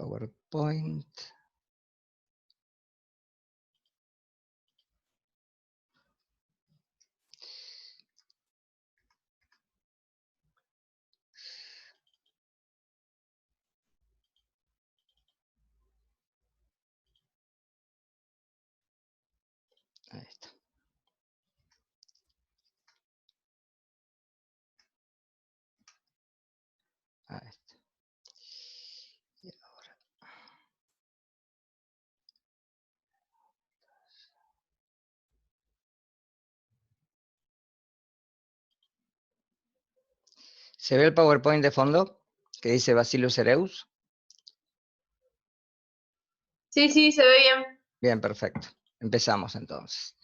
PowerPoint. Ahí está. Ahí está. Y ahora. ¿Se ve el PowerPoint de fondo que dice Bacillus cereus? Sí, sí, se ve bien. Bien, perfecto. Empezamos entonces.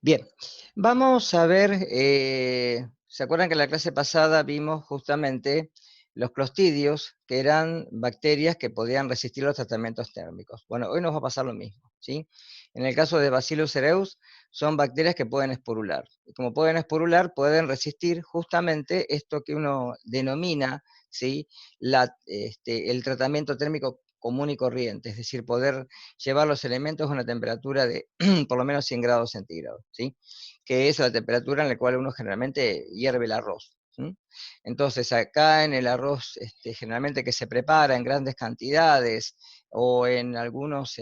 Bien, vamos a ver, ¿se acuerdan que en la clase pasada vimos justamente los clostridios, que eran bacterias que podían resistir los tratamientos térmicos? Bueno, hoy nos va a pasar lo mismo, ¿sí? En el caso de Bacillus cereus, son bacterias que pueden esporular. Y como pueden esporular, pueden resistir justamente esto que uno denomina, ¿sí? El tratamiento térmico común y corriente, es decir, poder llevar los elementos a una temperatura de por lo menos 100 grados centígrados, ¿sí? Que es la temperatura en la cual uno generalmente hierve el arroz. ¿Sí? Entonces, acá en el arroz, generalmente que se prepara en grandes cantidades, o en algunos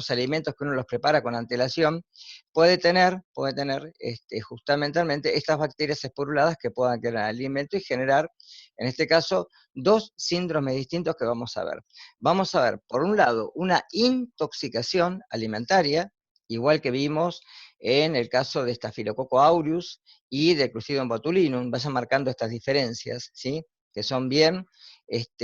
alimentos que uno los prepara con antelación, puede tener justamente estas bacterias esporuladas que puedan quedar en el alimento y generar, en este caso, dos síndromes distintos que vamos a ver. Vamos a ver, por un lado, una intoxicación alimentaria, igual que vimos en el caso de Staphylococcus aureus y de Clostridium botulinum. Vayan marcando estas diferencias, ¿sí? Que son bien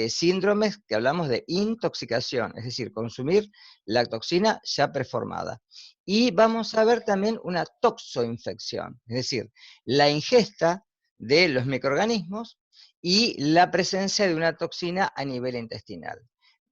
síndromes que hablamos de intoxicación, es decir, consumir la toxina ya preformada. Y vamos a ver también una toxoinfección, es decir, la ingesta de los microorganismos y la presencia de una toxina a nivel intestinal.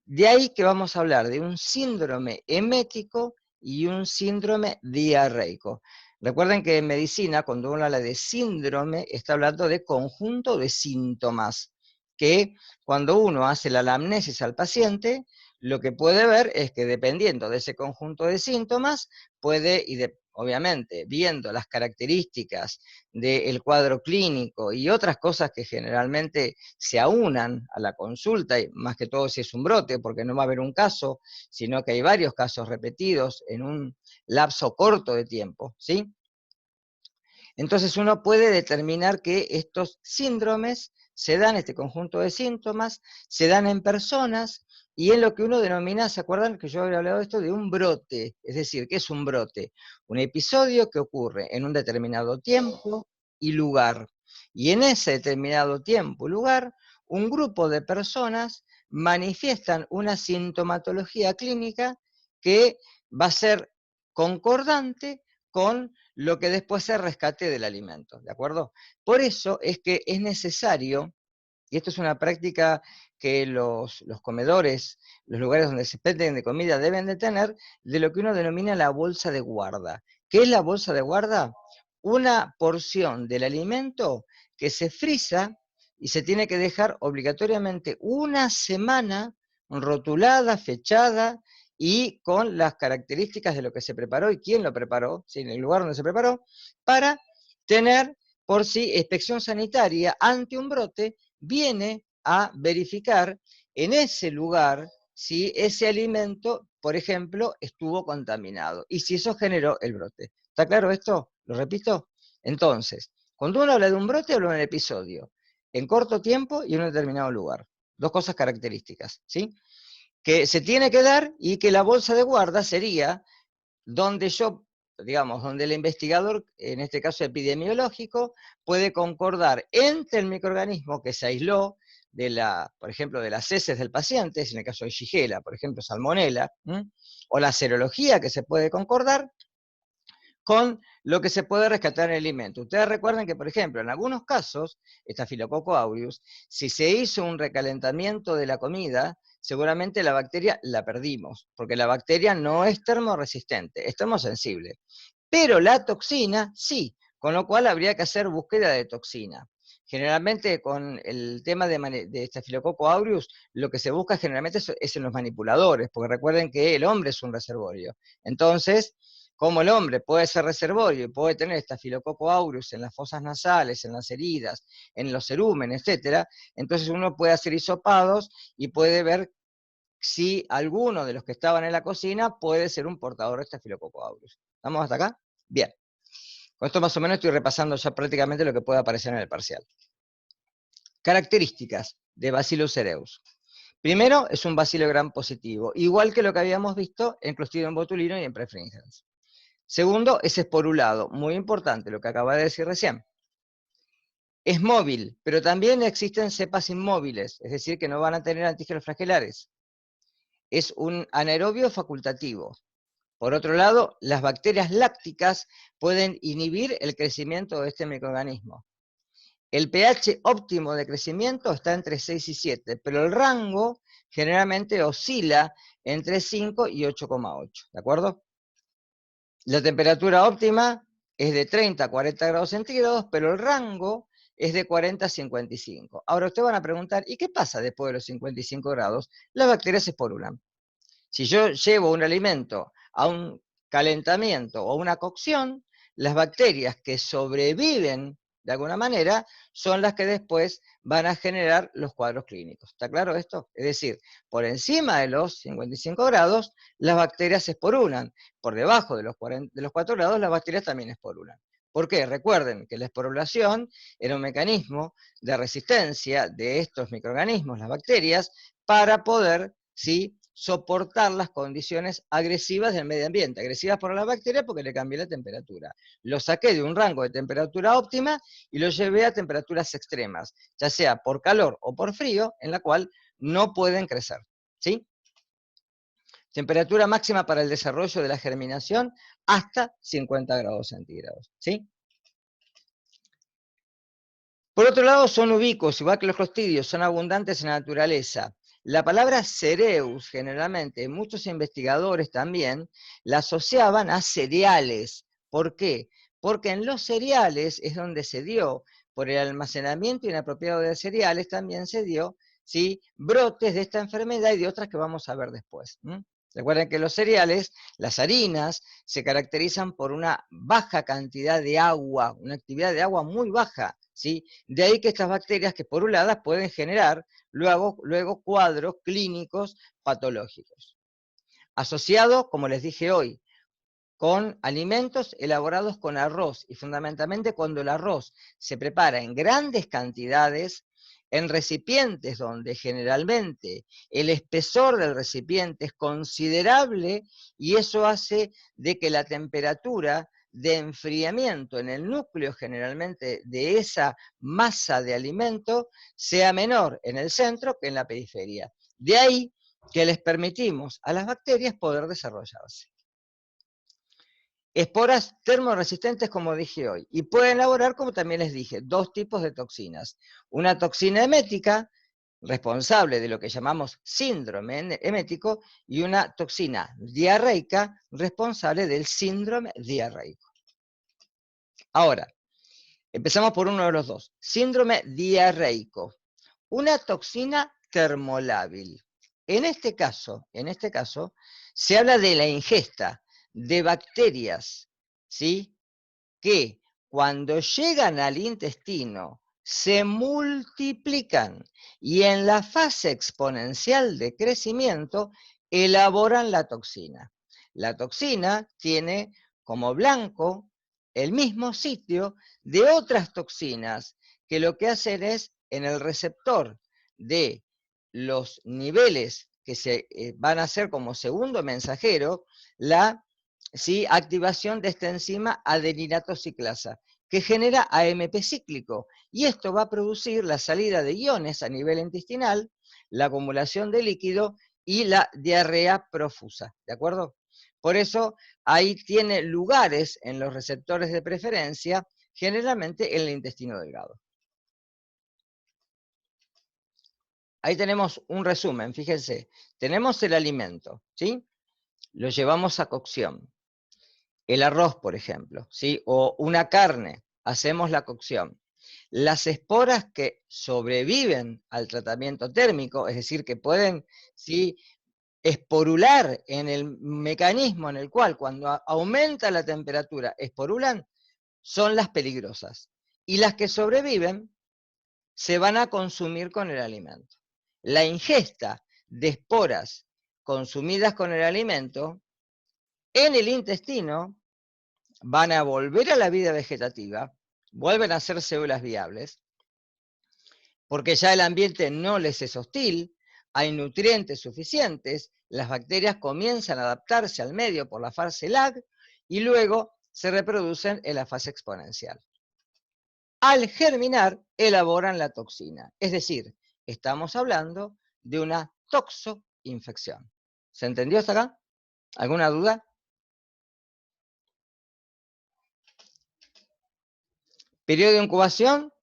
De ahí que vamos a hablar de un síndrome emético y un síndrome diarreico. Recuerden que en medicina, cuando uno habla de síndrome, está hablando de conjunto de síntomas, que cuando uno hace la anamnesis al paciente, lo que puede ver es que dependiendo de ese conjunto de síntomas, puede, obviamente, viendo las características del cuadro clínico y otras cosas que generalmente se aunan a la consulta, y más que todo si es un brote, porque no va a haber un caso, sino que hay varios casos repetidos en un lapso corto de tiempo, ¿sí? Entonces uno puede determinar que estos síndromes se dan, este conjunto de síntomas, se dan en personas y en lo que uno denomina, ¿se acuerdan que yo había hablado de esto? De un brote, es decir, ¿qué es un brote? Un episodio que ocurre en un determinado tiempo y lugar. Y en ese determinado tiempo y lugar, un grupo de personas manifiestan una sintomatología clínica que va a ser concordante con lo que después se rescate del alimento, ¿de acuerdo? Por eso es que es necesario, y esto es una práctica que los comedores, los lugares donde se expenden de comida deben de tener, de lo que uno denomina la bolsa de guarda. ¿Qué es la bolsa de guarda? Una porción del alimento que se frisa y se tiene que dejar obligatoriamente una semana rotulada, fechada, y con las características de lo que se preparó y quién lo preparó, ¿sí? En el lugar donde se preparó, para tener por sí inspección sanitaria ante un brote, viene a verificar en ese lugar si ese alimento, por ejemplo, estuvo contaminado y si eso generó el brote. ¿Está claro esto? ¿Lo repito? Entonces, cuando uno habla de un brote, habla de un episodio en corto tiempo y en un determinado lugar. Dos cosas características, ¿sí? Que se tiene que dar y que la bolsa de guarda sería donde yo, digamos, donde el investigador, en este caso epidemiológico, puede concordar entre el microorganismo que se aisló de por ejemplo, de las heces del paciente, en el caso de Shigella, por ejemplo, Salmonella, o la serología que se puede concordar, con lo que se puede rescatar en el alimento. Ustedes recuerden que, por ejemplo, en algunos casos, Staphylococcus aureus, si se hizo un recalentamiento de la comida, seguramente la bacteria la perdimos, porque la bacteria no es termorresistente, es termosensible. Pero la toxina sí, con lo cual habría que hacer búsqueda de toxina. Generalmente con el tema de Staphylococcus aureus, lo que se busca generalmente es en los manipuladores, porque recuerden que el hombre es un reservorio. Entonces, como el hombre puede ser reservorio y puede tener Staphylococcus aureus en las fosas nasales, en las heridas, en los cerúmenes, etcétera, entonces uno puede hacer hisopados y puede ver si alguno de los que estaban en la cocina puede ser un portador de Staphylococcus aureus. ¿Estamos hasta acá? Bien. Con esto más o menos estoy repasando ya prácticamente lo que puede aparecer en el parcial. Características de Bacillus cereus. Primero, es un bacilo gram positivo, igual que lo que habíamos visto en Clostridium botulinum y en Prefringens. Segundo, es esporulado, muy importante lo que acaba de decir recién. Es móvil, pero también existen cepas inmóviles, es decir, que no van a tener antígenos flagelares. Es un anaerobio facultativo. Por otro lado, las bacterias lácticas pueden inhibir el crecimiento de este microorganismo. El pH óptimo de crecimiento está entre 6 y 7, pero el rango generalmente oscila entre 5 y 8,8, ¿de acuerdo? La temperatura óptima es de 30 a 40 grados centígrados, pero el rango es de 40 a 55. Ahora ustedes van a preguntar, ¿y qué pasa después de los 55 grados? Las bacterias se esporulan. Si yo llevo un alimento a un calentamiento o una cocción, las bacterias que sobreviven de alguna manera son las que después van a generar los cuadros clínicos. ¿Está claro esto? Es decir, por encima de los 55 grados, las bacterias se esporulan. Por debajo de los 4 grados, las bacterias también esporulan. ¿Por qué? Recuerden que la esporulación era un mecanismo de resistencia de estos microorganismos, las bacterias, para poder, ¿sí?, soportar las condiciones agresivas del medio ambiente, agresivas para las bacterias porque le cambié la temperatura. Lo saqué de un rango de temperatura óptima y lo llevé a temperaturas extremas, ya sea por calor o por frío, en la cual no pueden crecer, ¿sí? Temperatura máxima para el desarrollo de la germinación hasta 50 grados centígrados, ¿sí? Por otro lado, son ubicuos, igual que los clostridios, son abundantes en la naturaleza. La palabra cereus, generalmente, muchos investigadores también la asociaban a cereales. ¿Por qué? Porque en los cereales es donde se dio, por el almacenamiento inapropiado de cereales, también se dio, ¿sí?, brotes de esta enfermedad y de otras que vamos a ver después. Recuerden que los cereales, las harinas, se caracterizan por una baja cantidad de agua, una actividad de agua muy baja, ¿sí? De ahí que estas bacterias que esporuladas pueden generar luego cuadros clínicos patológicos. Asociado, como les dije hoy, con alimentos elaborados con arroz, y fundamentalmente cuando el arroz se prepara en grandes cantidades, en recipientes donde generalmente el espesor del recipiente es considerable, y eso hace de que la temperatura de enfriamiento en el núcleo generalmente de esa masa de alimento sea menor en el centro que en la periferia. De ahí que les permitimos a las bacterias poder desarrollarse. Esporas termoresistentes, como dije hoy, y pueden elaborar, como también les dije, dos tipos de toxinas. Una toxina emética, responsable de lo que llamamos síndrome emético, y una toxina diarreica, responsable del síndrome diarreico. Ahora, empezamos por uno de los dos. Síndrome diarreico. Una toxina termolábil. En este caso, se habla de la ingesta de bacterias, ¿sí?, que cuando llegan al intestino se multiplican y en la fase exponencial de crecimiento elaboran la toxina. La toxina tiene como blanco el mismo sitio de otras toxinas que lo que hacen es, en el receptor de los niveles que se van a hacer como segundo mensajero, la, ¿sí?, activación de esta enzima adeninato ciclasa, que genera AMP cíclico, y esto va a producir la salida de iones a nivel intestinal, la acumulación de líquido y la diarrea profusa, ¿de acuerdo? Por eso ahí tiene lugares en los receptores de preferencia, generalmente en el intestino delgado. Ahí tenemos un resumen, fíjense, tenemos el alimento, ¿sí? Lo llevamos a cocción. El arroz, por ejemplo, ¿sí?, o una carne, hacemos la cocción. Las esporas que sobreviven al tratamiento térmico, es decir, que pueden, ¿sí?, esporular en el mecanismo en el cual cuando aumenta la temperatura esporulan, son las peligrosas. Y las que sobreviven se van a consumir con el alimento. La ingesta de esporas consumidas con el alimento en el intestino van a volver a la vida vegetativa, vuelven a ser células viables, porque ya el ambiente no les es hostil, hay nutrientes suficientes, las bacterias comienzan a adaptarse al medio por la fase lag y luego se reproducen en la fase exponencial. Al germinar, elaboran la toxina, es decir, estamos hablando de una toxoinfección. ¿Se entendió hasta acá? ¿Alguna duda? Periodo de incubación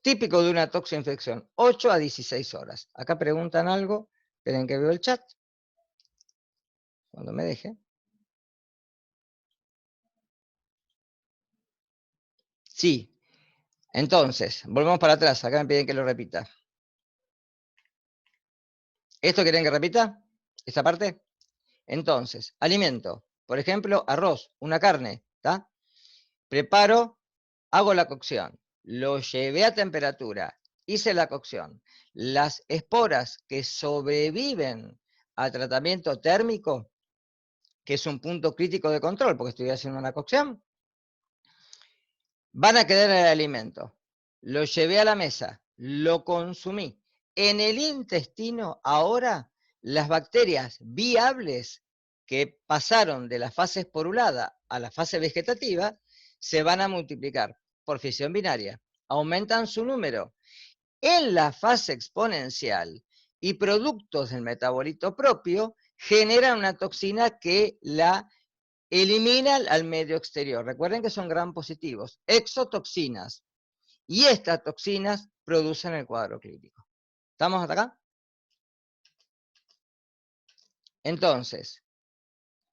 típico de una toxoinfección, 8 a 16 horas. Acá preguntan algo, esperen que veo el chat, cuando me deje. Sí, entonces, volvemos para atrás, acá me piden que lo repita. ¿Esto quieren que repita? ¿Esta parte? Entonces, alimento, por ejemplo, arroz, una carne, ¿está? Preparo, hago la cocción, lo llevé a temperatura, hice la cocción. Las esporas que sobreviven a tratamiento térmico, que es un punto crítico de control, porque estoy haciendo una cocción, van a quedar en el alimento. Lo llevé a la mesa, lo consumí. En el intestino, ahora, las bacterias viables que pasaron de la fase esporulada a la fase vegetativa, se van a multiplicar por fisión binaria. Aumentan su número. En la fase exponencial y productos del metabolito propio, generan una toxina que la elimina al medio exterior. Recuerden que son gram positivos, exotoxinas. Y estas toxinas producen el cuadro clínico. ¿Estamos hasta acá? Entonces,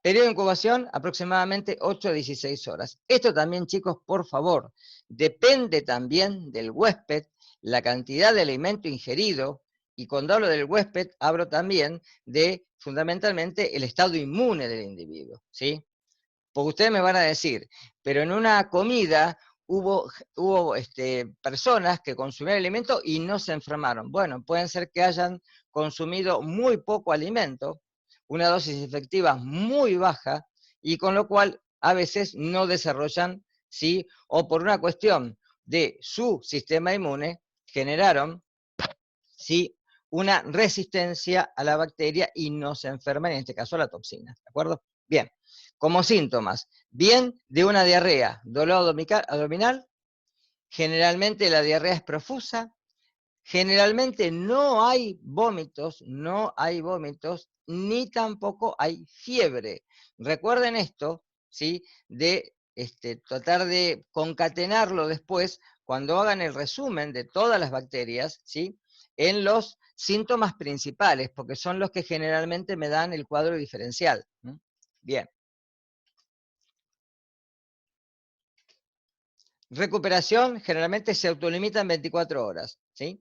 periodo de incubación aproximadamente 8 a 16 horas. Esto también, chicos, por favor, depende también del huésped, la cantidad de alimento ingerido, y cuando hablo del huésped, hablo también de, fundamentalmente, el estado inmune del individuo, ¿sí? Porque ustedes me van a decir, pero en una comida hubo personas que consumieron alimento y no se enfermaron. Bueno, pueden ser que hayan consumido muy poco alimento, una dosis efectiva muy baja, y con lo cual a veces no desarrollan, ¿sí? O por una cuestión de su sistema inmune, generaron, ¿sí?, una resistencia a la bacteria y no se enferman, en este caso a la toxina, ¿de acuerdo? Bien, como síntomas, bien de una diarrea, dolor abdominal, generalmente la diarrea es profusa, generalmente no hay vómitos, ni tampoco hay fiebre. Recuerden esto, ¿sí?, de tratar de concatenarlo después cuando hagan el resumen de todas las bacterias, ¿sí?, en los síntomas principales, porque son los que generalmente me dan el cuadro diferencial. Bien. Recuperación generalmente se autolimita en 24 horas, ¿sí?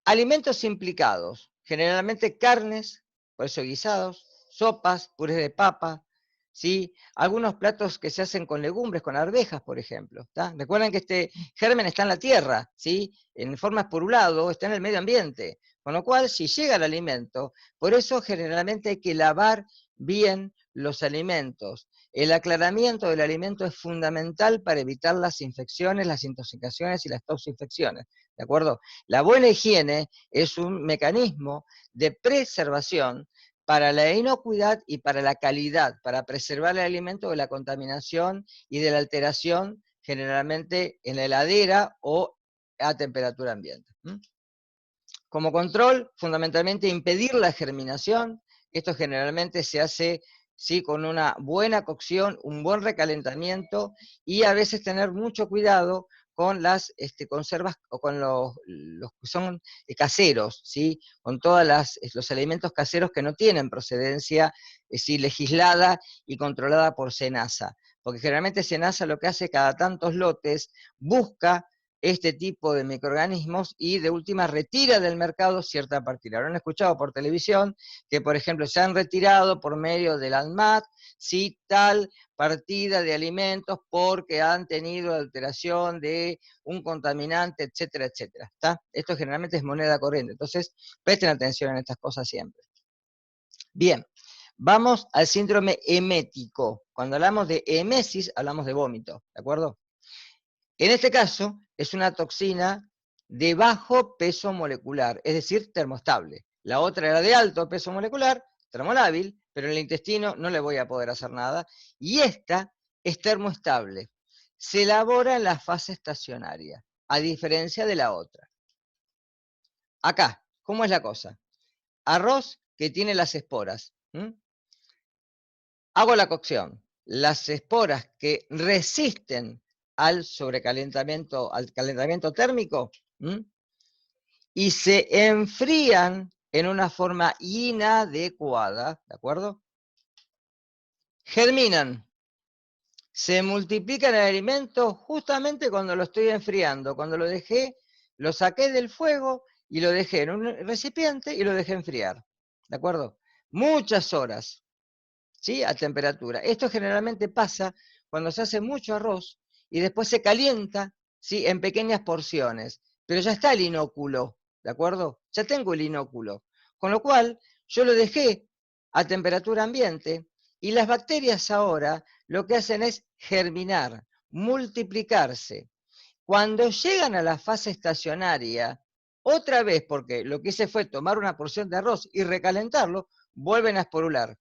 Alimentos implicados, generalmente carnes, por eso guisados, sopas, purés de papa, ¿sí? Algunos platos que se hacen con legumbres, con arvejas, por ejemplo. ¿Tá? Recuerden que este germen está en la tierra, ¿sí?, en forma esporulado, está en el medio ambiente. Con lo cual, si llega el alimento, por eso generalmente hay que lavar bien los alimentos. El aclaramiento del alimento es fundamental para evitar las infecciones, las intoxicaciones y las toxinfecciones. ¿De acuerdo? La buena higiene es un mecanismo de preservación para la inocuidad y para la calidad, para preservar el alimento de la contaminación y de la alteración, generalmente en la heladera o a temperatura ambiente. Como control, fundamentalmente impedir la germinación. Esto generalmente se hace, ¿sí?, con una buena cocción, un buen recalentamiento, y a veces tener mucho cuidado con las conservas o con los que son caseros, ¿sí?, con todos los alimentos caseros que no tienen procedencia ¿sí?, legislada y controlada por SENASA. Porque generalmente SENASA lo que hace cada tantos lotes, busca este tipo de microorganismos y de última retira del mercado cierta partida. Habrán escuchado por televisión que, por ejemplo, se han retirado por medio del ANMAT, si tal partida de alimentos porque han tenido alteración de un contaminante, etcétera, etcétera. ¿Está? Esto generalmente es moneda corriente, entonces presten atención en estas cosas siempre. Bien, vamos al síndrome emético. Cuando hablamos de emesis, hablamos de vómito, ¿de acuerdo? En este caso, es una toxina de bajo peso molecular, es decir, termostable. La otra era de alto peso molecular, termolábil, pero en el intestino no le voy a poder hacer nada. Y esta es termoestable. Se elabora en la fase estacionaria, a diferencia de la otra. Acá, ¿cómo es la cosa? Arroz que tiene las esporas. Hago la cocción. Las esporas que resisten al sobrecalentamiento, al calentamiento térmico, y se enfrían en una forma inadecuada, ¿de acuerdo? Germinan, se multiplican el alimento justamente cuando lo estoy enfriando, cuando lo dejé, lo saqué del fuego y lo dejé en un recipiente y lo dejé enfriar, ¿de acuerdo? Muchas horas, ¿sí? A temperatura. Esto generalmente pasa cuando se hace mucho arroz y después se calienta, ¿sí? En pequeñas porciones, pero ya está el inóculo, ¿de acuerdo? Ya tengo el inóculo. Con lo cual, yo lo dejé a temperatura ambiente y las bacterias ahora lo que hacen es germinar, multiplicarse. Cuando llegan a la fase estacionaria, otra vez, porque lo que hice fue tomar una porción de arroz y recalentarlo, vuelven a esporular.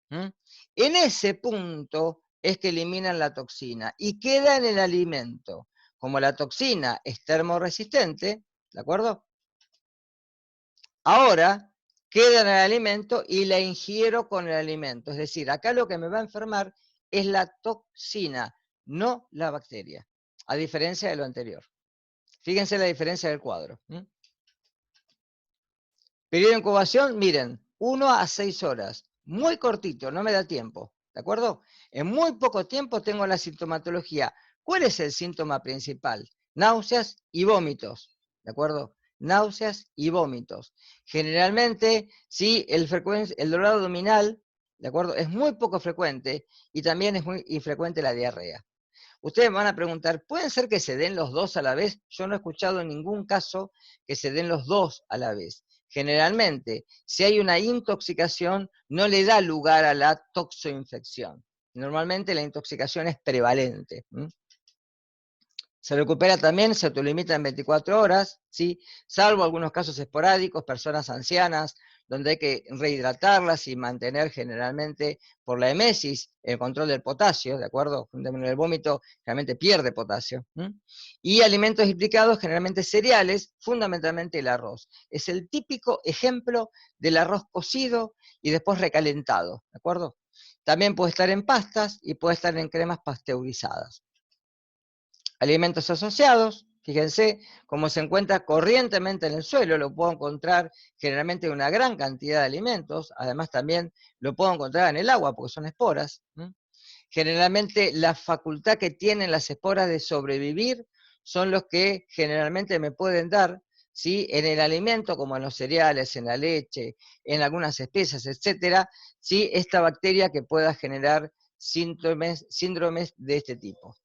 En ese punto es que eliminan la toxina y queda en el alimento. Como la toxina es termorresistente, ¿de acuerdo? Ahora queda en el alimento y la ingiero con el alimento. Es decir, acá lo que me va a enfermar es la toxina, no la bacteria, a diferencia de lo anterior. Fíjense la diferencia del cuadro. Periodo de incubación, miren, 1 a 6 horas. Muy cortito, no me da tiempo. ¿De acuerdo? En muy poco tiempo tengo la sintomatología. ¿Cuál es el síntoma principal? Náuseas y vómitos. ¿De acuerdo? Náuseas y vómitos. Generalmente, sí, el dolor abdominal, ¿de acuerdo? Es muy poco frecuente y también es muy infrecuente la diarrea. Ustedes me van a preguntar, ¿pueden ser que se den los dos a la vez? Yo no he escuchado en ningún caso que se den los dos a la vez. Generalmente, si hay una intoxicación, no le da lugar a la toxoinfección. Normalmente la intoxicación es prevalente. Se recupera también, se autolimita en 24 horas, ¿sí? Salvo algunos casos esporádicos, personas ancianas, donde hay que rehidratarlas y mantener generalmente por la emesis el control del potasio, ¿de acuerdo? El vómito generalmente pierde potasio. Y alimentos implicados, generalmente cereales, fundamentalmente el arroz. Es el típico ejemplo del arroz cocido y después recalentado, ¿de acuerdo? También puede estar en pastas y puede estar en cremas pasteurizadas. Alimentos asociados, fíjense cómo se encuentra corrientemente en el suelo, lo puedo encontrar generalmente en una gran cantidad de alimentos, además también lo puedo encontrar en el agua porque son esporas. Generalmente la facultad que tienen las esporas de sobrevivir son los que generalmente me pueden dar, ¿sí? En el alimento, como en los cereales, en la leche, en algunas especias, etcétera, ¿sí? Esta bacteria que pueda generar síndromes de este tipo.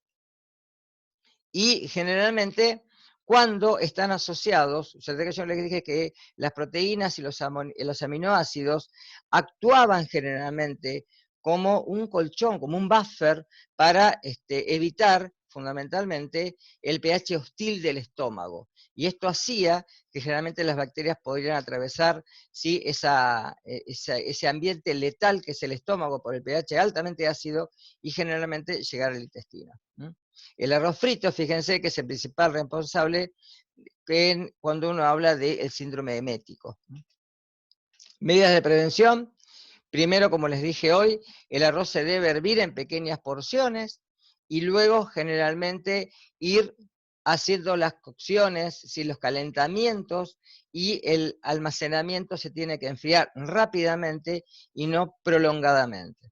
Y generalmente, cuando están asociados, ya que yo les dije que las proteínas y los aminoácidos actuaban generalmente como un colchón, como un buffer para evitar fundamentalmente el pH hostil del estómago. Y esto hacía que generalmente las bacterias podrían atravesar, ¿sí? ese ambiente letal que es el estómago por el pH altamente ácido y generalmente llegar al intestino. El arroz frito, fíjense que es el principal responsable cuando uno habla del síndrome emético. Medidas de prevención. Primero, como les dije hoy, el arroz se debe hervir en pequeñas porciones y luego generalmente ir haciendo las cocciones, los calentamientos y el almacenamiento se tiene que enfriar rápidamente y no prolongadamente.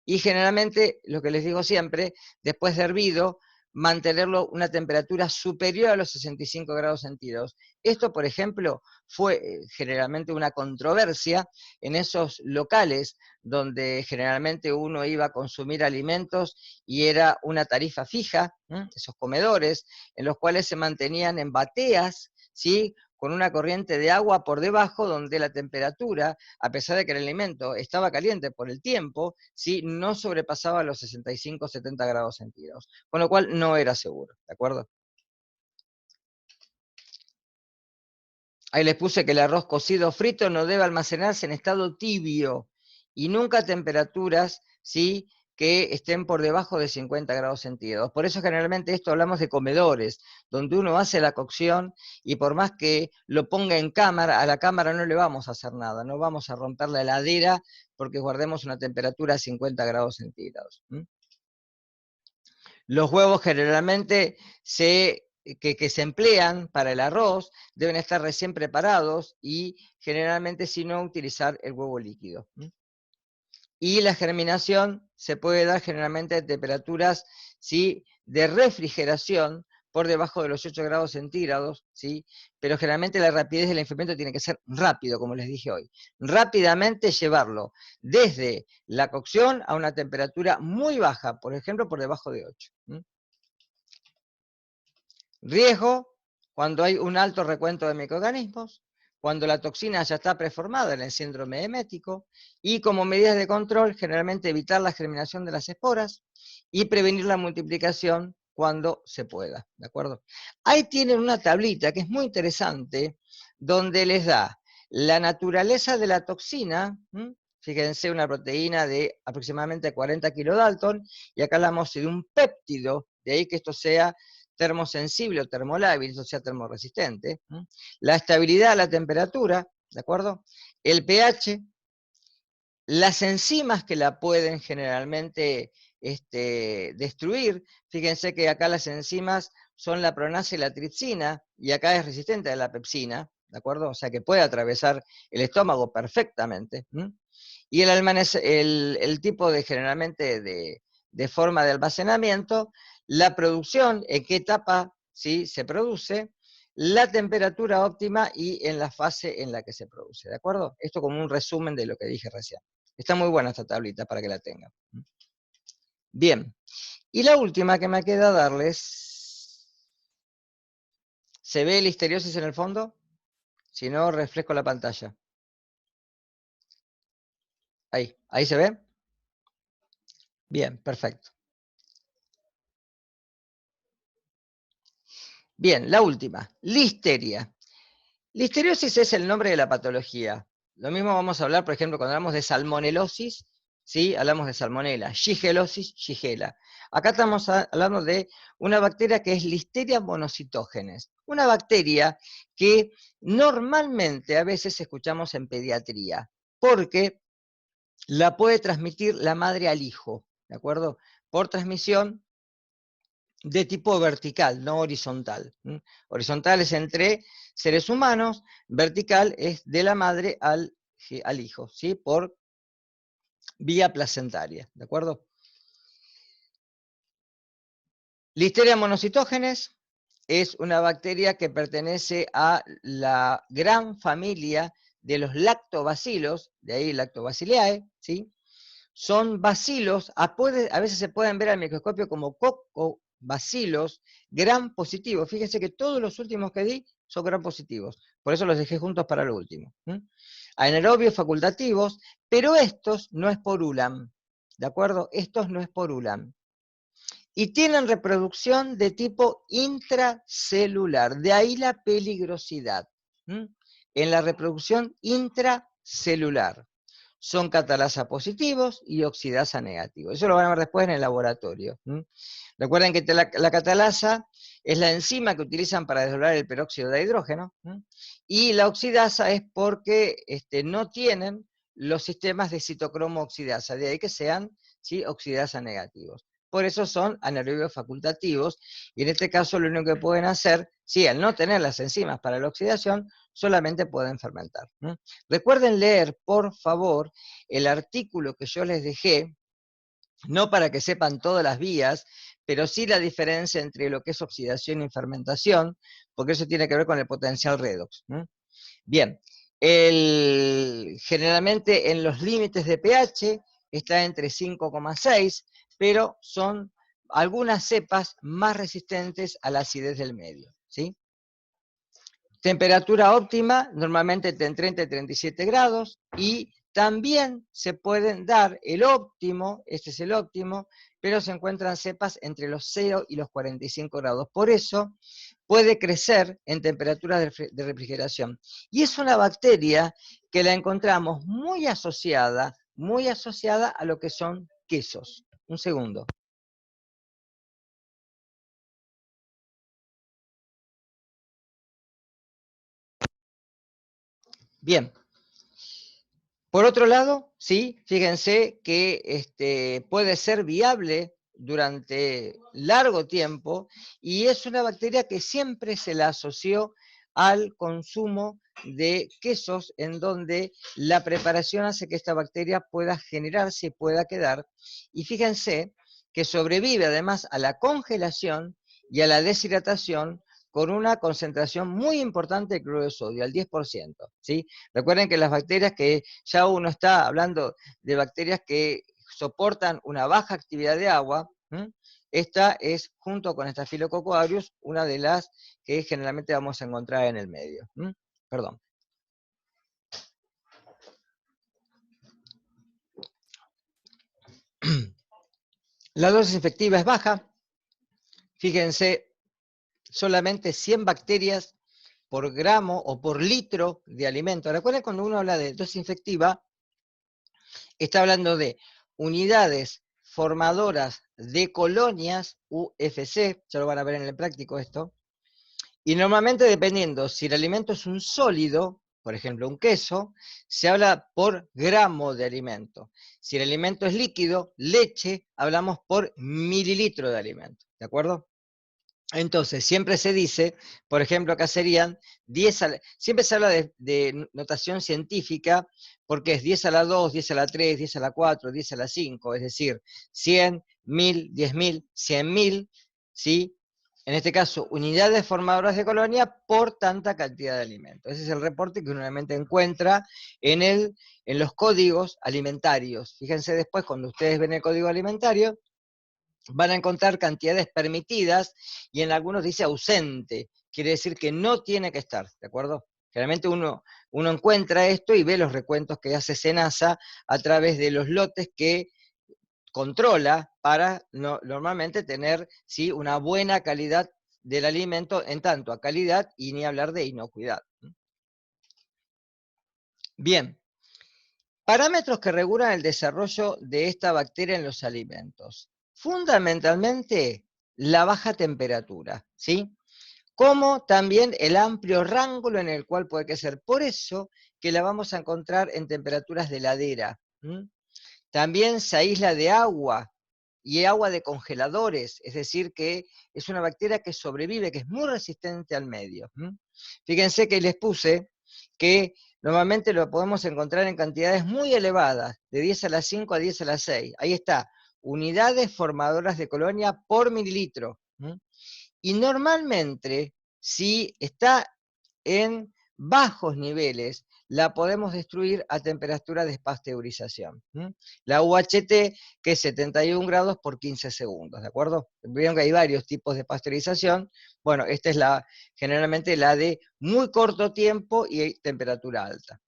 Y generalmente, lo que les digo siempre, después de hervido, mantenerlo una temperatura superior a los 65 grados centígrados. Esto, por ejemplo, fue generalmente una controversia en esos locales donde generalmente uno iba a consumir alimentos y era una tarifa fija, esos comedores, en los cuales se mantenían en bateas, ¿sí?, con una corriente de agua por debajo, donde la temperatura, a pesar de que el alimento estaba caliente por el tiempo, ¿sí?, no sobrepasaba los 65-70 grados centígrados, con lo cual no era seguro, ¿de acuerdo? Ahí les puse que el arroz cocido frito no debe almacenarse en estado tibio, y nunca a temperaturas, ¿sí?, que estén por debajo de 50 grados centígrados. Por eso generalmente esto hablamos de comedores, donde uno hace la cocción y por más que lo ponga en cámara, a la cámara no le vamos a hacer nada, no vamos a romper la heladera porque guardemos una temperatura a 50 grados centígrados. Los huevos generalmente que se emplean para el arroz deben estar recién preparados y generalmente si no utilizar el huevo líquido. Y la germinación se puede dar generalmente a temperaturas, ¿sí?, de refrigeración por debajo de los 8 grados centígrados, ¿sí?, pero generalmente la rapidez del enfriamiento tiene que ser rápido, como les dije hoy. Rápidamente llevarlo desde la cocción a una temperatura muy baja, por ejemplo, por debajo de 8. Riesgo cuando hay un alto recuento de microorganismos, cuando la toxina ya está preformada en el síndrome emético, y como medidas de control, generalmente evitar la germinación de las esporas y prevenir la multiplicación cuando se pueda, ¿de acuerdo? Ahí tienen una tablita que es muy interesante, donde les da la naturaleza de la toxina, fíjense, una proteína de aproximadamente 40 kilodalton, y acá hablamos de un péptido, de ahí que esto sea termosensible o termolábil, o sea, termoresistente, la estabilidad a la temperatura, ¿de acuerdo? El pH, las enzimas que la pueden generalmente destruir, fíjense que acá las enzimas son la pronasa y la tripsina, y acá es resistente a la pepsina, ¿de acuerdo? O sea que puede atravesar el estómago perfectamente. Y el tipo de generalmente de forma de almacenamiento, la producción, en qué etapa, ¿sí?, se produce, la temperatura óptima y en la fase en la que se produce, ¿de acuerdo? Esto como un resumen de lo que dije recién. Está muy buena esta tablita para que la tengan. Bien, y la última que me queda darles, ¿se ve listeriosis en el fondo? Si no, refresco la pantalla. Ahí se ve. Bien, perfecto. Bien, la última, listeria. Listeriosis es el nombre de la patología. Lo mismo vamos a hablar, por ejemplo, cuando hablamos de salmonelosis, ¿sí?, hablamos de salmonela, shigelosis, shigella. Acá estamos hablando de una bacteria que es Listeria monocytogenes, una bacteria que normalmente a veces escuchamos en pediatría, porque la puede transmitir la madre al hijo, ¿de acuerdo? Por transmisión de tipo vertical, no horizontal. Horizontal es entre seres humanos, vertical es de la madre al hijo, ¿sí?, por vía placentaria, ¿de acuerdo? Listeria monocytogenes es una bacteria que pertenece a la gran familia de los lactobacilos, de ahí Lactobacilliae, ¿sí? Son bacilos, a veces se pueden ver al microscopio como cocobacilos gram positivos. Fíjense que todos los últimos que di son gram positivos, por eso los dejé juntos para lo último. Anaerobios facultativos, pero estos no esporulan, ¿de acuerdo? Estos no esporulan. Y tienen reproducción de tipo intracelular, de ahí la peligrosidad. En la reproducción intracelular. Son catalasa positivos y oxidasa negativos. Eso lo van a ver después en el laboratorio. Recuerden que la catalasa es la enzima que utilizan para desdoblar el peróxido de hidrógeno, y la oxidasa es porque no tienen los sistemas de citocromo oxidasa, de ahí que sean, ¿sí?, oxidasa negativos. Por eso son anaerobios facultativos, y en este caso lo único que pueden hacer, sí, al no tener las enzimas para la oxidación, solamente pueden fermentar. Recuerden leer, por favor, el artículo que yo les dejé no para que sepan todas las vías, pero sí la diferencia entre lo que es oxidación y fermentación, porque eso tiene que ver con el potencial redox. Bien, generalmente en los límites de pH está entre 5,6, pero son algunas cepas más resistentes a la acidez del medio, ¿sí? Temperatura óptima, normalmente entre 30 y 37 grados, y también se pueden dar el óptimo, este es el óptimo, pero se encuentran cepas entre los 0 y los 45 grados. Por eso puede crecer en temperaturas de refrigeración. Y es una bacteria que la encontramos muy asociada a lo que son quesos. Un segundo. Bien. Por otro lado, sí, fíjense que puede ser viable durante largo tiempo y es una bacteria que siempre se la asoció al consumo de quesos, en donde la preparación hace que esta bacteria pueda generarse y pueda quedar. Y fíjense que sobrevive además a la congelación y a la deshidratación con una concentración muy importante de cloruro de sodio, al 10%, ¿sí? Recuerden que las bacterias que ya uno está hablando de bacterias que soportan una baja actividad de agua, esta es, junto con Staphylococcus aureus, una de las que generalmente vamos a encontrar en el medio. Perdón. La dosis efectiva es baja. Fíjense, solamente 100 bacterias por gramo o por litro de alimento. Recuerden, cuando uno habla de dosis efectiva, está hablando de unidades formadoras de colonias, UFC, ya lo van a ver en el práctico esto, y normalmente dependiendo si el alimento es un sólido, por ejemplo un queso, se habla por gramo de alimento. Si el alimento es líquido, leche, hablamos por mililitro de alimento, ¿de acuerdo? Entonces, siempre se dice, por ejemplo, acá serían 10 siempre se habla de notación científica, porque es 10 a la 2, 10 a la 3, 10 a la 4, 10 a la 5, es decir, 100, 1000, 10.000, 100.000, ¿sí? En este caso, unidades formadoras de colonia por tanta cantidad de alimento. Ese es el reporte que uno normalmente encuentra en los códigos alimentarios. Fíjense después, cuando ustedes ven el código alimentario, van a encontrar cantidades permitidas y en algunos dice ausente, quiere decir que no tiene que estar, ¿de acuerdo? Generalmente uno encuentra esto y ve los recuentos que hace SENASA a través de los lotes que controla para normalmente tener, ¿sí?, una buena calidad del alimento en tanto a calidad y ni hablar de inocuidad. Bien, parámetros que regulan el desarrollo de esta bacteria en los alimentos. Fundamentalmente, la baja temperatura, ¿sí? Como también el amplio rango en el cual puede crecer. Por eso que la vamos a encontrar en temperaturas de heladera. También se aísla de agua y agua de congeladores, es decir, que es una bacteria que sobrevive, que es muy resistente al medio. Fíjense que les puse que normalmente lo podemos encontrar en cantidades muy elevadas, de 10 a la 5 a 10 a la 6. Ahí está, unidades formadoras de colonia por mililitro. Y normalmente, si está en bajos niveles, la podemos destruir a temperatura de despasteurización. La UHT, que es 71 grados por 15 segundos, ¿de acuerdo? Vieron que hay varios tipos de pasteurización. Bueno, esta es generalmente la de muy corto tiempo y temperatura alta.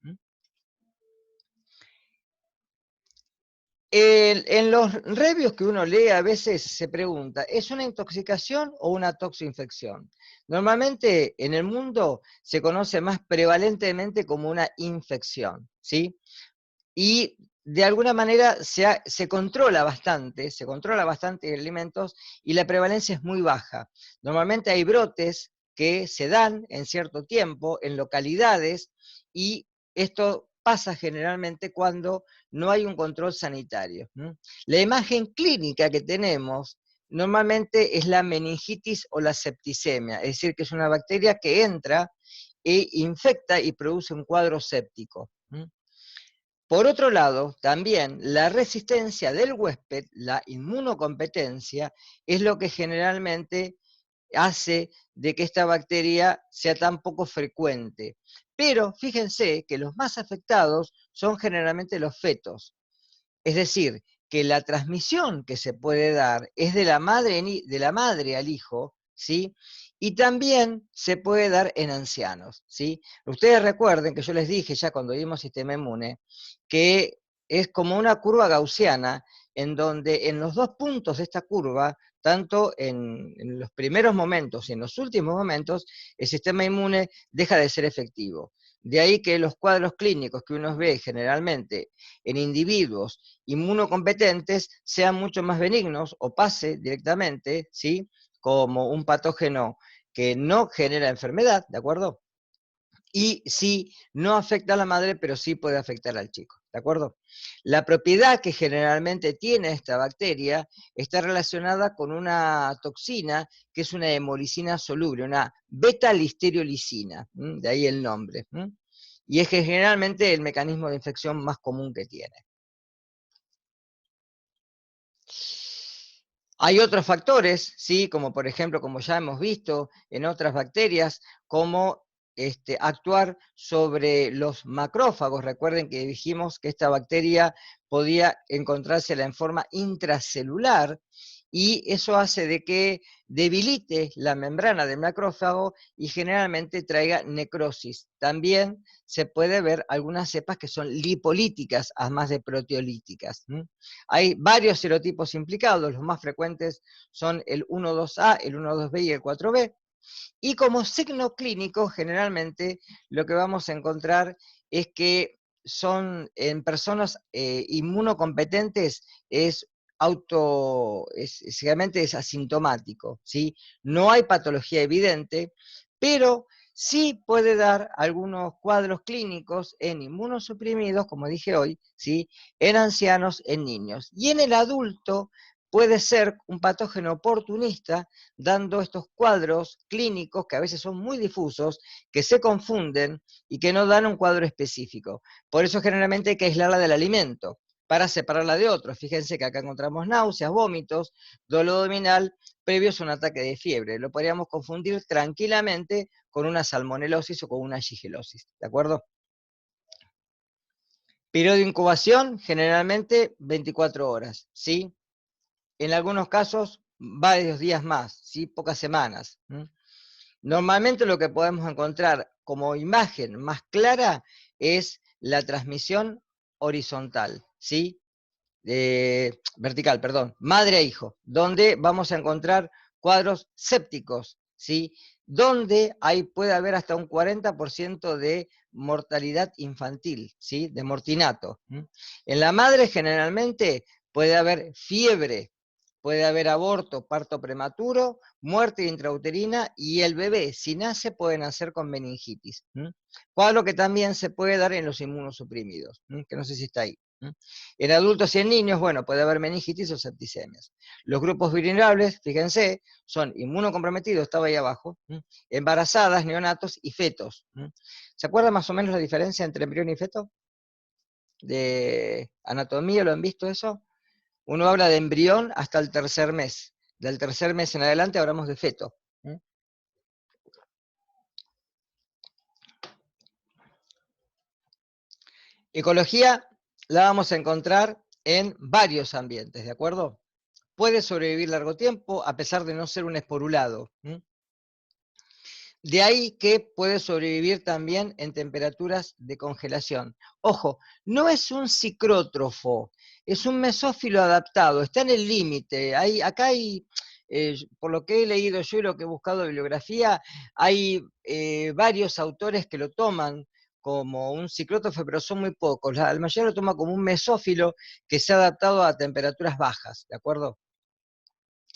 En los reviews que uno lee a veces se pregunta, ¿es una intoxicación o una toxoinfección? Normalmente en el mundo se conoce más prevalentemente como una infección, ¿sí? Y de alguna manera se controla bastante alimentos y la prevalencia es muy baja. Normalmente hay brotes que se dan en cierto tiempo en localidades y esto pasa generalmente cuando no hay un control sanitario. La imagen clínica que tenemos normalmente es la meningitis o la septicemia, es decir, que es una bacteria que entra e infecta y produce un cuadro séptico. Por otro lado, también la resistencia del huésped, la inmunocompetencia, es lo que generalmente hace de que esta bacteria sea tan poco frecuente. Pero fíjense que los más afectados son generalmente los fetos. Es decir, que la transmisión que se puede dar es de la madre al hijo, ¿sí? Y también se puede dar en ancianos, ¿sí? Ustedes recuerden que yo les dije ya cuando vimos sistema inmune, que es como una curva gaussiana, en donde en los dos puntos de esta curva, tanto en los primeros momentos y en los últimos momentos, el sistema inmune deja de ser efectivo. De ahí que los cuadros clínicos que uno ve generalmente en individuos inmunocompetentes sean mucho más benignos o pase directamente, ¿sí? Como un patógeno que no genera enfermedad, ¿de acuerdo? Y sí, no afecta a la madre, pero sí puede afectar al chico, ¿de acuerdo? La propiedad que generalmente tiene esta bacteria está relacionada con una toxina que es una hemolicina soluble, una beta-listeriolicina, de ahí el nombre. Y es que generalmente el mecanismo de infección más común que tiene. Hay otros factores, ¿sí? Como por ejemplo, como ya hemos visto en otras bacterias, como actuar sobre los macrófagos. Recuerden que dijimos que esta bacteria podía encontrársela en forma intracelular, y eso hace de que debilite la membrana del macrófago y generalmente traiga necrosis. También se puede ver algunas cepas que son lipolíticas, además de proteolíticas. Hay varios serotipos implicados, los más frecuentes son el 1,2A, el 1,2B y el 4B, y como signo clínico, generalmente lo que vamos a encontrar es que son en personas inmunocompetentes, realmente es asintomático, ¿sí? No hay patología evidente, pero sí puede dar algunos cuadros clínicos en inmunosuprimidos, como dije hoy, ¿sí? En ancianos, en niños. Y en el adulto puede ser un patógeno oportunista, dando estos cuadros clínicos que a veces son muy difusos, que se confunden y que no dan un cuadro específico. Por eso generalmente hay que aislarla del alimento, para separarla de otros. Fíjense que acá encontramos náuseas, vómitos, dolor abdominal previos a un ataque de fiebre. Lo podríamos confundir tranquilamente con una salmonelosis o con una shigellosis, ¿de acuerdo? Periodo de incubación, generalmente 24 horas, ¿sí? En algunos casos, varios días más, ¿sí? Pocas semanas. Normalmente lo que podemos encontrar como imagen más clara es la transmisión horizontal, ¿sí? Vertical, perdón, madre a hijo, donde vamos a encontrar cuadros sépticos, ¿sí? Donde ahí puede haber hasta un 40% de mortalidad infantil, ¿sí? De mortinato. En la madre generalmente puede haber fiebre, puede haber aborto, parto prematuro, muerte intrauterina, y el bebé, si nace, puede nacer con meningitis. Cuadro que también se puede dar en los inmunosuprimidos, que no sé si está ahí. En adultos y en niños, bueno, puede haber meningitis o septicemias. Los grupos vulnerables, fíjense, son inmunocomprometidos, estaba ahí abajo, embarazadas, neonatos y fetos. ¿Se acuerdan más o menos la diferencia entre embrión y feto? De anatomía, ¿lo han visto eso? Uno habla de embrión hasta el tercer mes. Del tercer mes en adelante hablamos de feto. Ecología la vamos a encontrar en varios ambientes, ¿de acuerdo? Puede sobrevivir largo tiempo a pesar de no ser un esporulado. De ahí que puede sobrevivir también en temperaturas de congelación. Ojo, no es un cicrótrofo, es un mesófilo adaptado, está en el límite. Acá hay, por lo que he leído yo y lo que he buscado de bibliografía, hay varios autores que lo toman como un cicrótrofo, pero son muy pocos. La mayoría lo toma como un mesófilo que se ha adaptado a temperaturas bajas, ¿de acuerdo?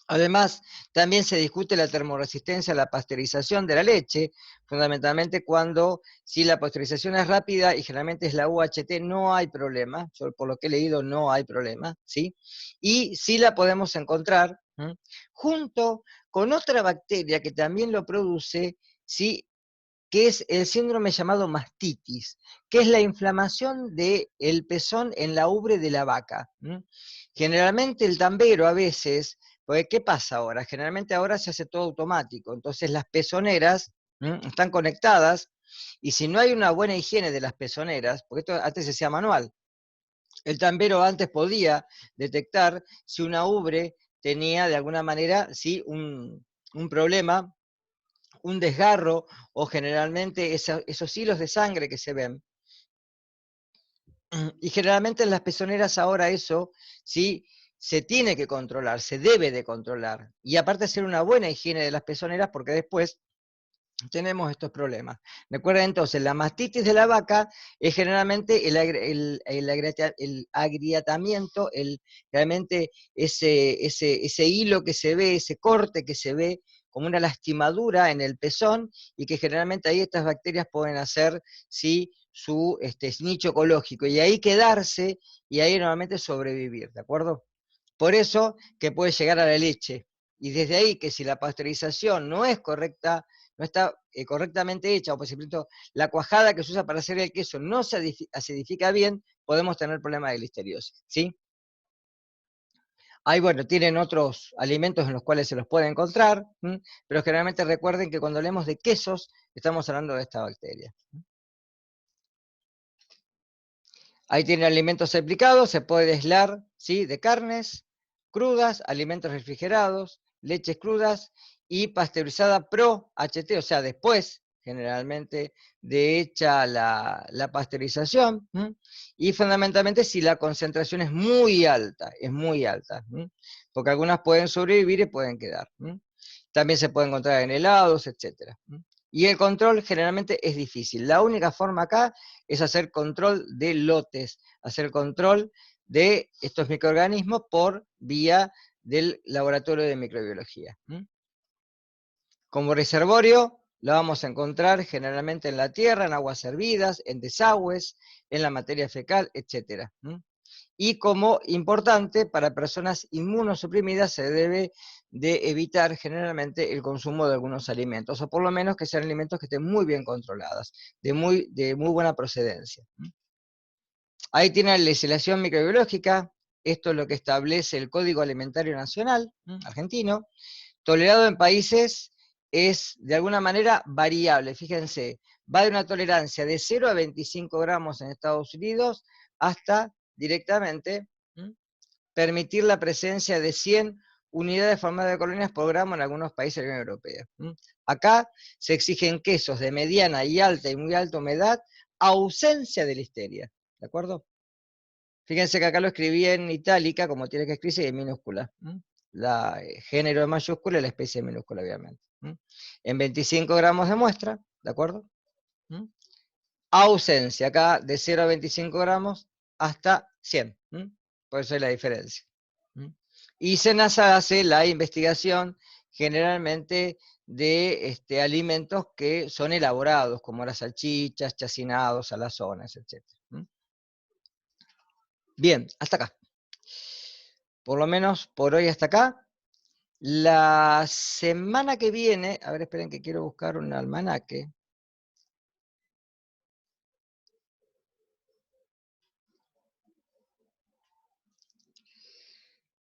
Además, también se discute la termoresistencia a la pasteurización de la leche, fundamentalmente cuando, si la pasteurización es rápida y generalmente es la UHT, no hay problema, yo por lo que he leído no hay problema, ¿sí? Y sí la podemos encontrar junto con otra bacteria que también lo produce, ¿sí? que es el síndrome llamado mastitis, que es la inflamación del pezón en la ubre de la vaca. Generalmente el tambero a veces, porque ¿qué pasa ahora? Generalmente ahora se hace todo automático, entonces las pezoneras están conectadas, y si no hay una buena higiene de las pezoneras, porque esto antes se hacía manual, el tambero antes podía detectar si una ubre tenía de alguna manera ¿sí? un problema, un desgarro, o generalmente esos hilos de sangre que se ven. Y generalmente en las pezoneras ahora eso ¿sí? se tiene que controlar, se debe de controlar. Y aparte hacer una buena higiene de las pezoneras, porque después tenemos estos problemas. Recuerden entonces, la mastitis de la vaca es generalmente el agrietamiento, realmente ese hilo que se ve, ese corte que se ve como una lastimadura en el pezón, y que generalmente ahí estas bacterias pueden hacer ¿sí? su nicho ecológico, y ahí quedarse, y ahí normalmente sobrevivir, ¿de acuerdo? Por eso que puede llegar a la leche. Y desde ahí que si la pasteurización no es correcta, no está correctamente hecha, o por ejemplo la cuajada que se usa para hacer el queso no se acidifica bien, podemos tener problemas de listeriosis, ¿sí? Ahí, bueno, tienen otros alimentos en los cuales se los puede encontrar, pero generalmente recuerden que cuando hablemos de quesos, estamos hablando de esta bacteria. Ahí tienen alimentos aplicados, se puede aislar ¿sí? de carnes crudas, alimentos refrigerados, leches crudas y pasteurizada pro-HT, o sea, después, generalmente, de hecha la pasteurización, y fundamentalmente si la concentración es muy alta, porque algunas pueden sobrevivir y pueden quedar. También se puede encontrar en helados, etc. Y el control generalmente es difícil. La única forma acá es hacer control de lotes, hacer control de estos microorganismos por vía del laboratorio de microbiología. Como reservorio la vamos a encontrar generalmente en la tierra, en aguas hervidas, en desagües, en la materia fecal, etc. Y como importante, para personas inmunosuprimidas se debe de evitar generalmente el consumo de algunos alimentos, o por lo menos que sean alimentos que estén muy bien controlados, de muy buena procedencia. Ahí tiene la legislación microbiológica, esto es lo que establece el Código Alimentario Nacional argentino, tolerado en países es de alguna manera variable, fíjense, va de una tolerancia de 0 a 25 gramos en Estados Unidos hasta directamente permitir la presencia de 100 unidades formadas de colonias por gramo en algunos países de la Unión Europea. Acá se exigen quesos de mediana y alta y muy alta humedad, ausencia de listeria, ¿de acuerdo? Fíjense que acá lo escribí en itálica, como tiene que escribirse, y en minúscula. La género en mayúscula y la especie en minúscula, obviamente. En 25 gramos de muestra, ¿de acuerdo? Ausencia, acá de 0 a 25 gramos hasta 100. Por eso es la diferencia. Y SENASA hace la investigación generalmente de alimentos que son elaborados, como las salchichas, chacinados, salazones, etc. Bien, hasta acá. Por lo menos por hoy hasta acá. La semana que viene, a ver, esperen que quiero buscar un almanaque.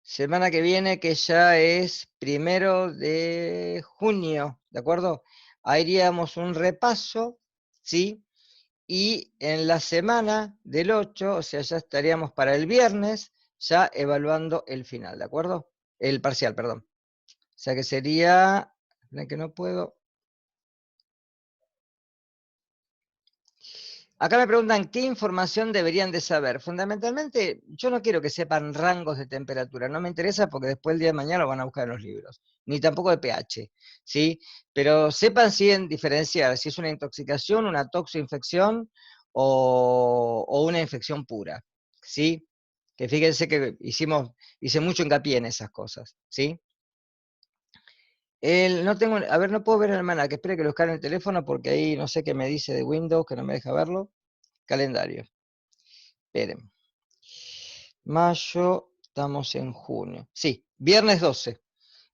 Semana que viene, que ya es 1 de junio, ¿de acuerdo? Ahí haríamos un repaso, ¿sí? Y en la semana del 8, o sea, ya estaríamos para el viernes, ya evaluando el final, ¿de acuerdo? El parcial, perdón. O sea que sería, que no puedo. Acá me preguntan qué información deberían de saber. Fundamentalmente, yo no quiero que sepan rangos de temperatura, no me interesa porque después el día de mañana lo van a buscar en los libros, ni tampoco de pH, ¿sí? Pero sepan sí en diferenciar si es una intoxicación, una toxoinfección o una infección pura, ¿sí? Que fíjense que hice mucho hincapié en esas cosas, ¿sí? No tengo, a ver, no puedo ver el almanaque, espere que lo busque en el teléfono porque ahí no sé qué me dice de Windows, que no me deja verlo. Calendario. Esperen. Mayo, estamos en junio. Sí, viernes 12.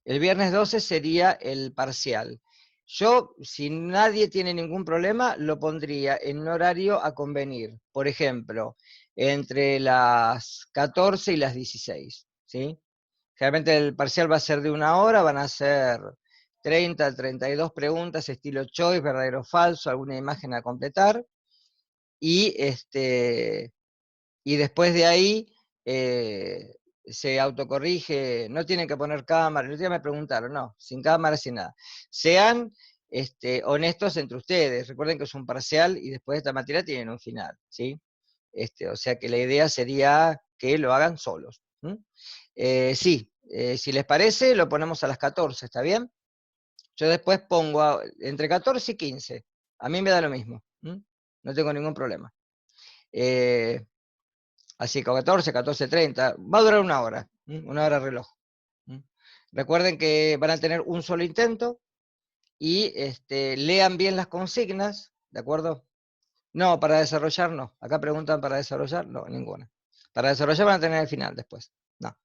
El viernes 12 sería el parcial. Yo, si nadie tiene ningún problema, lo pondría en un horario a convenir. Por ejemplo, entre las 14 y las 16, ¿sí? Generalmente el parcial va a ser de 1 hora, van a ser 30, 32 preguntas, estilo choice, verdadero o falso, alguna imagen a completar. Y, y después de ahí se autocorrige, no tienen que poner cámara, el otro día me preguntaron, no, sin cámara, sin nada. Sean honestos entre ustedes, recuerden que es un parcial y después de esta materia tienen un final, ¿sí? O sea que la idea sería que lo hagan solos. Sí, si les parece, lo ponemos a las 14, ¿está bien? Yo después pongo entre 14 y 15, a mí me da lo mismo, no tengo ningún problema. Así que 14, 14:30, va a durar 1 hora, 1 hora reloj. Recuerden que van a tener un solo intento y lean bien las consignas, ¿de acuerdo? No, para desarrollar no. Acá preguntan para desarrollar, no, ninguna. Para desarrollar van a tener el final después. No,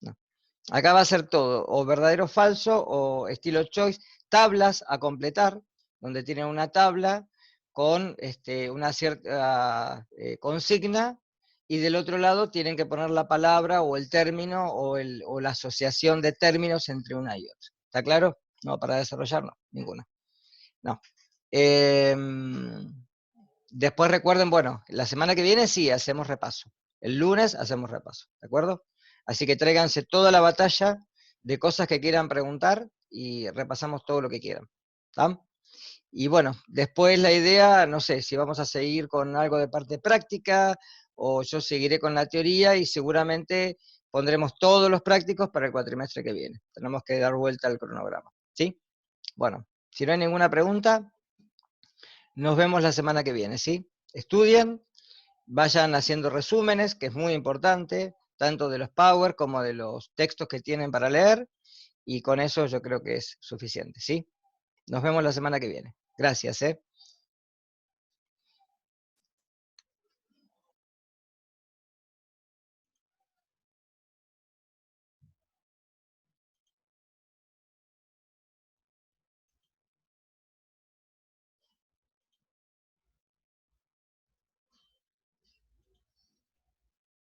no. Acá va a ser todo, o verdadero o falso, o estilo choice, tablas a completar, donde tienen una tabla con una cierta consigna, y del otro lado tienen que poner la palabra o el término o la asociación de términos entre una y otra. ¿Está claro? No, para desarrollar no, ninguna. No. Después recuerden, bueno, la semana que viene sí hacemos repaso. El lunes hacemos repaso, ¿de acuerdo? Así que tráiganse toda la batalla de cosas que quieran preguntar y repasamos todo lo que quieran. ¿Está? Y bueno, después la idea, no sé, si vamos a seguir con algo de parte práctica o yo seguiré con la teoría y seguramente pondremos todos los prácticos para el cuatrimestre que viene. Tenemos que dar vuelta al cronograma. ¿Sí? Bueno, si no hay ninguna pregunta, nos vemos la semana que viene, ¿sí? Estudien, vayan haciendo resúmenes, que es muy importante, tanto de los Power como de los textos que tienen para leer, y con eso yo creo que es suficiente, ¿sí? Nos vemos la semana que viene. Gracias, ¿eh?